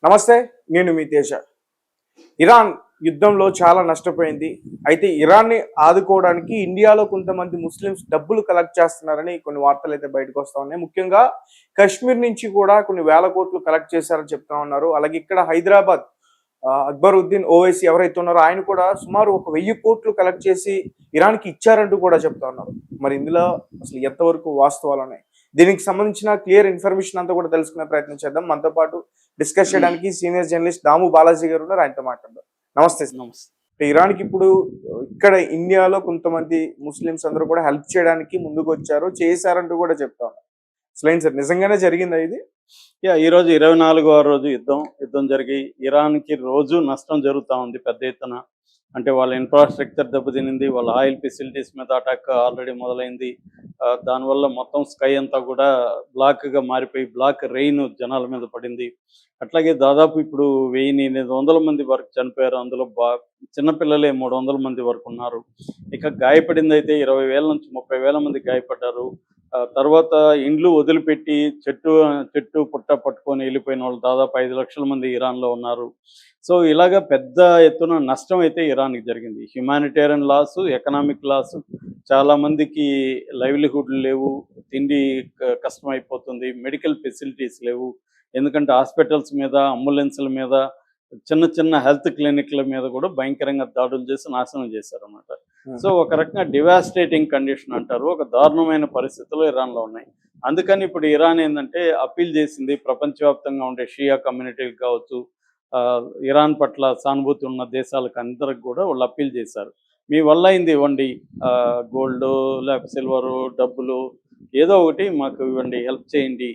నమస్తే. నేను మీ తేజ. ఇరాన్ యుద్ధంలో చాలా నష్టపోయింది. అయితే ఇరాన్‌ని ఆదుకోవడానికి ఇండియాలో కొంతమంది ముస్లిమ్స్ డబ్బులు కలెక్ట్ చేస్తున్నారని కొన్ని వార్తలైతే బయటకొస్తా ఉన్నాయి. ముఖ్యంగా కశ్మీర్ నుంచి కూడా కొన్ని వేల కోట్లు కలెక్ట్ చేశారని చెప్తా ఉన్నారు. అలాగే ఇక్కడ హైదరాబాద్ అక్బరుద్దీన్ ఓవైసీ ఎవరైతే ఉన్నారో ఆయన కూడా సుమారు ఒక 1000 కోట్లు కలెక్ట్ చేసి ఇరాన్‌కి ఇచ్చారంటూ కూడా చెప్తా ఉన్నారు. మరి ఇందులో అసలు ఎంతవరకు వాస్తవాలున్నాయి? దీనికి సంబంధించిన క్లియర్ ఇన్ఫర్మేషన్ అంతా కూడా తెలుసుకునే ప్రయత్నం చేద్దాం. మనతో పాటు డిస్కస్ చేయడానికి సీనియర్ జర్నలిస్ట్ దాము బాలాజీ గారు ఉన్నారు. ఆయనతో మాట్లాడదాం. నమస్తే సార్. నమస్తే. ఇరాన్‌కి ఇప్పుడు ఇక్కడ ఇండియాలో కొంతమంది ముస్లిమ్స్ అందరూ కూడా హెల్ప్ చేయడానికి ముందుకొచ్చారు. చేశారంటూ కూడా చెప్తా ఉన్నారు. అసలేంటి సార్ నిజంగానే జరిగిందా ఇది? ఈరోజు 24వ రోజు యుద్ధం జరిగి ఇరాన్‌కి రోజు నష్టం జరుగుతూ ఉంది పెద్ద ఎత్తున. అంటే వాళ్ళ ఇన్ఫ్రాస్ట్రక్చర్ దెబ్బతినింది, వాళ్ళ ఆయిల్ ఫెసిలిటీస్ మీద అటాక్ ఆల్రెడీ మొదలైంది. దానివల్ల మొత్తం స్కై అంతా కూడా బ్లాక్‌గా మారిపోయి బ్లాక్ రెయిన్ జనాల మీద పడింది. అట్లాగే దాదాపు ఇప్పుడు 1800 మంది వరకు చనిపోయారు. అందులో చిన్నపిల్లలే 300 మంది వరకు ఉన్నారు. ఇక గాయపడిందైతే 20,000 నుంచి 30,000 మంది గాయపడ్డారు. తర్వాత ఇండ్లు వదిలిపెట్టి చెట్టు పుట్ట పట్టుకొని వెళ్ళిపోయిన వాళ్ళు దాదాపు 5 లక్షల మంది ఇరాన్లో ఉన్నారు. సో ఇలాగ పెద్ద ఎత్తున నష్టం అయితే ఇరాన్కి జరిగింది. హ్యుమానిటేరియన్ లాస్, ఎకనామిక్ లాస్, చాలామందికి లైవ్లీహుడ్లు లేవు, తిండి కష్టమైపోతుంది, మెడికల్ ఫెసిలిటీస్ లేవు. ఎందుకంటే హాస్పిటల్స్ మీద, అంబులెన్స్ల మీద, చిన్న చిన్న హెల్త్ క్లినిక్ల మీద కూడా భయంకరంగా దాడులు చేసి నాశనం చేశారన్నమాట. సో ఒక రకంగా డివాస్టేటింగ్ కండిషన్ అంటారు, ఒక దారుణమైన పరిస్థితులు ఇరాన్లో ఉన్నాయి. అందుకని ఇప్పుడు ఇరాన్ ఏంటంటే అప్పీల్ చేసింది ప్రపంచవ్యాప్తంగా ఉండే షియా కమ్యూనిటీకి కావచ్చు, ఇరాన్ పట్ల సానుభూతి ఉన్న దేశాలకు అందరికి కూడా వాళ్ళు అప్పీల్ చేశారు. మీ వల్ల అయింది ఇవ్వండి, గోల్డ్ లేకపోతే సిల్వరు, డబ్బులు ఏదో ఒకటి మాకు ఇవ్వండి, హెల్ప్ చేయండి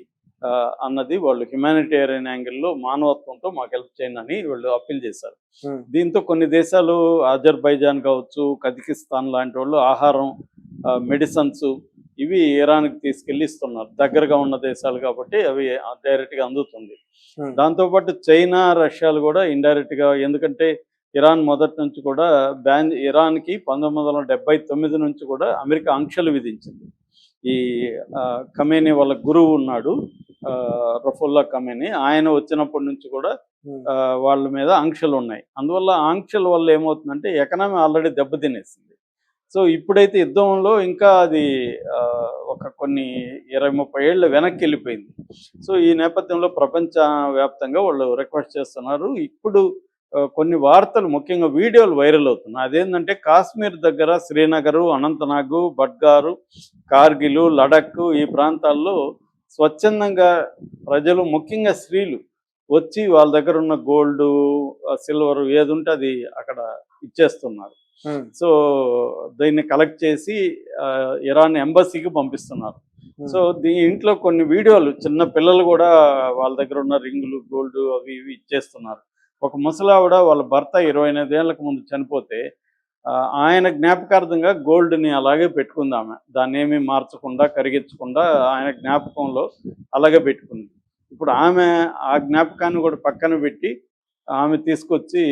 అన్నది వాళ్ళు హ్యుమానిటేరియన్ యాంగిల్లో మానవత్వంతో మాకు హెల్ప్ చేయండి అని వాళ్ళు అప్పీల్ చేశారు. దీంతో కొన్ని దేశాలు అజర్బైజాన్ కావచ్చు, కజకిస్తాన్ లాంటి వాళ్ళు ఆహారం, మెడిసిన్స్ ఇవి ఇరాన్కి తీసుకెళ్ళి ఇస్తున్నారు. దగ్గరగా ఉన్న దేశాలు కాబట్టి అవి డైరెక్ట్గా అందుతుంది. దాంతోపాటు చైనా, రష్యాలు కూడా ఇండైరెక్ట్గా, ఎందుకంటే ఇరాన్ మొదటి నుంచి కూడా ఇరాన్కి 1979 నుంచి కూడా అమెరికా ఆంక్షలు విధించింది. ఈ ఖమేనీ వాళ్ళ గురువు ఉన్నాడు, రఫుల్లా ఖమేనీ, ఆయన వచ్చినప్పటి నుంచి కూడా వాళ్ళ మీద ఆంక్షలు ఉన్నాయి. అందువల్ల ఆంక్షల వల్ల ఏమవుతుందంటే ఎకనామీ ఆల్రెడీ దెబ్బతినేసింది. సో ఇప్పుడైతే యుద్ధంలో ఇంకా అది ఒక కొన్ని 20-30 ఏళ్ళు వెనక్కి వెళ్ళిపోయింది. సో ఈ నేపథ్యంలో ప్రపంచ వ్యాప్తంగా వాళ్ళు రిక్వెస్ట్ చేస్తున్నారు. ఇప్పుడు కొన్ని వార్తలు, ముఖ్యంగా వీడియోలు వైరల్ అవుతున్నాయి. అదేంటంటే కాశ్మీర్ దగ్గర శ్రీనగరు, అనంతనాగు, బడ్గారు, కార్గిలు, లడక్ ఈ ప్రాంతాల్లో స్వచ్ఛందంగా ప్రజలు, ముఖ్యంగా స్త్రీలు వచ్చి వాళ్ళ దగ్గర ఉన్న గోల్డ్, సిల్వర్ ఏది ఉంటే అది అక్కడ ఇచ్చేస్తున్నారు. సో దీన్ని కలెక్ట్ చేసి ఇరాన్ ఎంబసీకి పంపిస్తున్నారు. సో ఇంట్లో కొన్ని వీడియోలు, చిన్న పిల్లలు కూడా వాళ్ళ దగ్గర ఉన్న రింగులు, గోల్డ్ అవి ఇవి ఇచ్చేస్తున్నారు. ఒక ముసలావిడ వాళ్ళ భర్త 28 ఏళ్లకు ముందు చనిపోతే ఆయన జ్ఞాపకార్థంగా గోల్డ్ని అలాగే పెట్టుకుంది ఆమె. దాన్ని ఏమీ మార్చకుండా, కరిగించకుండా ఆయన జ్ఞాపకంలో అలాగే పెట్టుకుంది. ఇప్పుడు ఆమె ఆ జ్ఞాపకాన్ని కూడా పక్కన పెట్టి ఆమె తీసుకొచ్చి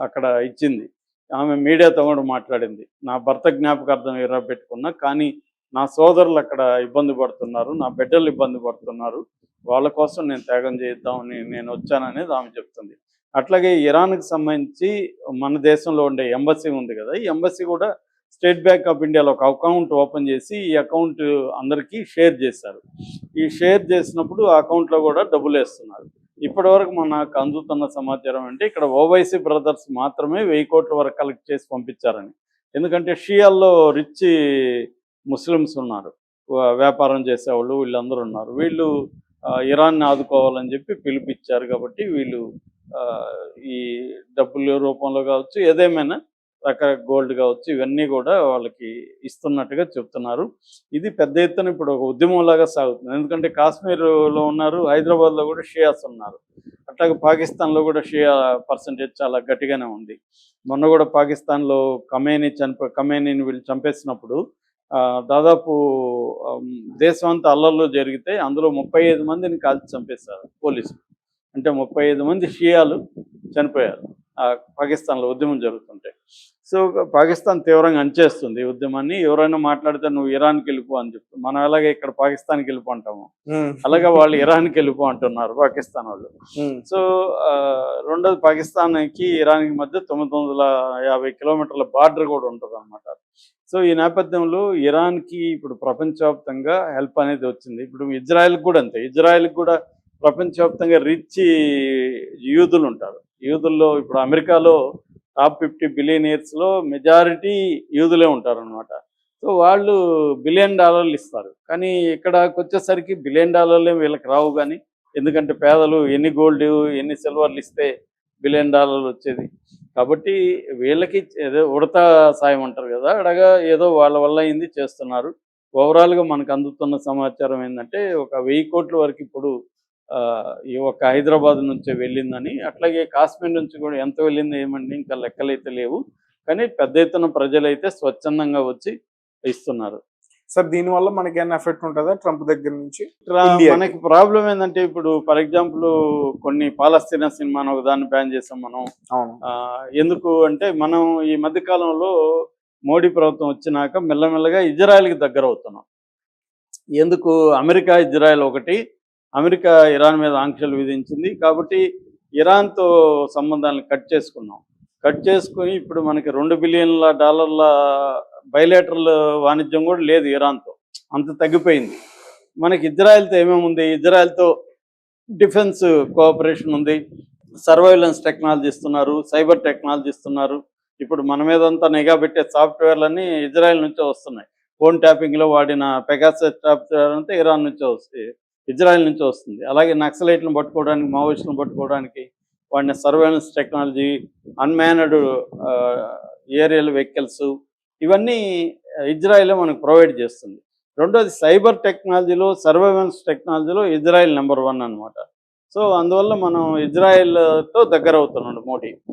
అక్కడ ఇచ్చింది. ఆమె మీడియాతో కూడా మాట్లాడింది. నా భర్త జ్ఞాపకార్థం ఎర్ర పెట్టుకున్నా, కానీ నా సోదరులు అక్కడ ఇబ్బంది పడుతున్నారు, నా బిడ్డలు ఇబ్బంది పడుతున్నారు, వాళ్ళ కోసం నేను త్యాగం చేద్దామని నేను వచ్చాననేది ఆమె చెప్తుంది. అట్లాగే ఇరాన్కి సంబంధించి మన దేశంలో ఉండే ఎంబసీ ఉంది కదా, ఈ ఎంబసీ కూడా స్టేట్ బ్యాంక్ ఆఫ్ ఇండియాలో ఒక అకౌంట్ ఓపెన్ చేసి ఈ అకౌంట్ అందరికీ షేర్ చేశారు. ఈ షేర్ చేసినప్పుడు ఆ అకౌంట్లో కూడా డబ్బులు వేస్తున్నారు. ఇప్పటివరకు మనకు అందుతున్న సమాచారం అంటే ఇక్కడ ఓవైసీ బ్రదర్స్ మాత్రమే 1000 కోట్ల వరకు కలెక్ట్ చేసి పంపించారని. ఎందుకంటే షియాల్లో రిచ్ ముస్లిమ్స్ ఉన్నారు, వ్యాపారం చేసేవాళ్ళు, వీళ్ళందరూ ఉన్నారు. వీళ్ళు ఇరాన్ని ఆదుకోవాలని చెప్పి పిలిపించారు. కాబట్టి వీళ్ళు ఈ డబ్బుల రూపంలో కావచ్చు, ఏదేమైనా గోల్డ్ కావచ్చు, ఇవన్నీ కూడా వాళ్ళకి ఇస్తున్నట్టుగా చెప్తున్నారు. ఇది పెద్ద ఎత్తున ఇప్పుడు ఒక ఉద్యమంలాగా సాగుతుంది. ఎందుకంటే కాశ్మీర్లో ఉన్నారు, హైదరాబాద్లో కూడా షియాస్ ఉన్నారు. అట్లాగే పాకిస్తాన్లో కూడా షియా పర్సంటేజ్ చాలా గట్టిగానే ఉంది. మొన్న కూడా పాకిస్తాన్లో ఖమేనీని వీళ్ళు చంపేసినప్పుడు దాదాపు దేశం అంతా అల్లర్లు జరిగితే అందులో 35 మందిని కాల్చి చంపేశారు పోలీసులు. అంటే 35 మంది షియాలు చనిపోయారు పాకిస్తాన్లో ఉద్యమం జరుగుతుంటే. సో పాకిస్తాన్ తీవ్రంగా అణచేస్తుంది ఈ ఉద్యమాన్ని. ఎవరైనా మాట్లాడితే నువ్వు ఇరాన్కి వెళ్ళిపో అని చెప్తూ, మనం ఎలాగే ఇక్కడ పాకిస్తాన్కి వెళ్ళిపో అంటాము, అలాగే వాళ్ళు ఇరాన్కి వెళ్ళిపో అంటున్నారు పాకిస్తాన్ వాళ్ళు. సో రెండోది, పాకిస్తాన్కి ఇరాన్కి మధ్య 950 కిలోమీటర్ల బార్డర్ కూడా ఉంటుంది అనమాట. సో ఈ నేపథ్యంలో ఇరాన్కి ఇప్పుడు ప్రపంచవ్యాప్తంగా హెల్ప్ అనేది వచ్చింది. ఇప్పుడు ఇజ్రాయెల్కి కూడా అంతే. ఇజ్రాయెల్కి కూడా ప్రపంచవ్యాప్తంగా రిచ్ యూదులు ఉంటారు. యూదుల్లో ఇప్పుడు అమెరికాలో టాప్ 50 బిలియనీర్స్లో మెజారిటీ యూదులే ఉంటారు అనమాట. సో వాళ్ళు $1 బిలియన్ ఇస్తారు. కానీ ఇక్కడకి వచ్చేసరికి $1 బిలియన్ వీళ్ళకి రావు. కానీ ఎందుకంటే పేదలు ఎన్ని గోల్డ్ ఎన్ని సిల్వర్లు ఇస్తే $1 బిలియన్ వచ్చేది. కాబట్టి వీళ్ళకి ఏదో ఉడతా సాయం అంటారు కదా, అడగా ఏదో వాళ్ళ వల్ల అయింది చేస్తున్నారు. ఓవరాల్గా మనకు అందుతున్న సమాచారం ఏంటంటే ఒక 1000 కోట్ల వరకు ఇప్పుడు ఈ ఒక్క హైదరాబాద్ నుంచే వెళ్ళిందని, అట్లాగే కాశ్మీర్ నుంచి కూడా ఎంత వెళ్ళింది ఏమండి ఇంకా లెక్కలైతే లేవు. కానీ పెద్ద ఎత్తున ప్రజలైతే స్వచ్ఛందంగా వచ్చి ఇస్తున్నారు. సార్ దీనివల్ల మనకి ఏమైనా ఎఫెక్ట్ ఉంటుందా ట్రంప్ దగ్గర నుంచి? ఇండియాకి? మనకి ప్రాబ్లం ఏంటంటే ఇప్పుడు ఫర్ ఎగ్జాంపుల్ కొన్ని పాలస్తీనా సినిమాను ఒక దాన్ని బ్యాన్ చేసాం మనం. అవును. ఎందుకు అంటే మనం ఈ మధ్య కాలంలో మోడీ ప్రభుత్వం వచ్చినాక మెల్లమెల్లగా ఇజ్రాయెల్కి దగ్గర అవుతున్నాం. ఎందుకు? అమెరికా ఇజ్రాయెల్ ఒకటి, అమెరికా ఇరాన్ మీద ఆంక్షలు విధించింది కాబట్టి ఇరాన్తో సంబంధాలను కట్ చేసుకున్నాం. కట్ చేసుకుని ఇప్పుడు మనకి $2 బిలియన్ బయలేటరల్ వాణిజ్యం కూడా లేదు ఇరాన్తో, అంత తగ్గిపోయింది. మనకి ఇజ్రాయెల్తో ఏమేమి ఉంది? ఇజ్రాయెల్తో డిఫెన్స్ కోఆపరేషన్ ఉంది, సర్వైలెన్స్ టెక్నాలజీ ఇస్తున్నారు, సైబర్ టెక్నాలజీ ఇస్తున్నారు. ఇప్పుడు మన మీదంతా నిఘా పెట్టే సాఫ్ట్వేర్లన్నీ ఇజ్రాయెల్ నుంచే వస్తున్నాయి. ఫోన్ ట్యాపింగ్లో వాడిన పెగాసస్ సాఫ్ట్వేర్ అంతా ఇరాన్ నుంచే వస్తుంది, ఇజ్రాయెల్ నుంచి వస్తుంది. అలాగే నక్సలైట్లను పట్టుకోవడానికి, మావోయిస్టులను పట్టుకోవడానికి వాడిన సర్వేలెన్స్ టెక్నాలజీ, అన్మ్యానడ్ ఏరియల్ వెహికల్స్, ఇవన్నీ ఇజ్రాయెల్ మనకు ప్రొవైడ్ చేస్తుంది. రెండోది సైబర్ టెక్నాలజీలో, సర్వేలెన్స్ టెక్నాలజీలో ఇజ్రాయెల్ నెంబర్ 1 అనమాట. సో అందువల్ల మనం ఇజ్రాయెల్తో దగ్గర అవుతున్నాడు మోడీ.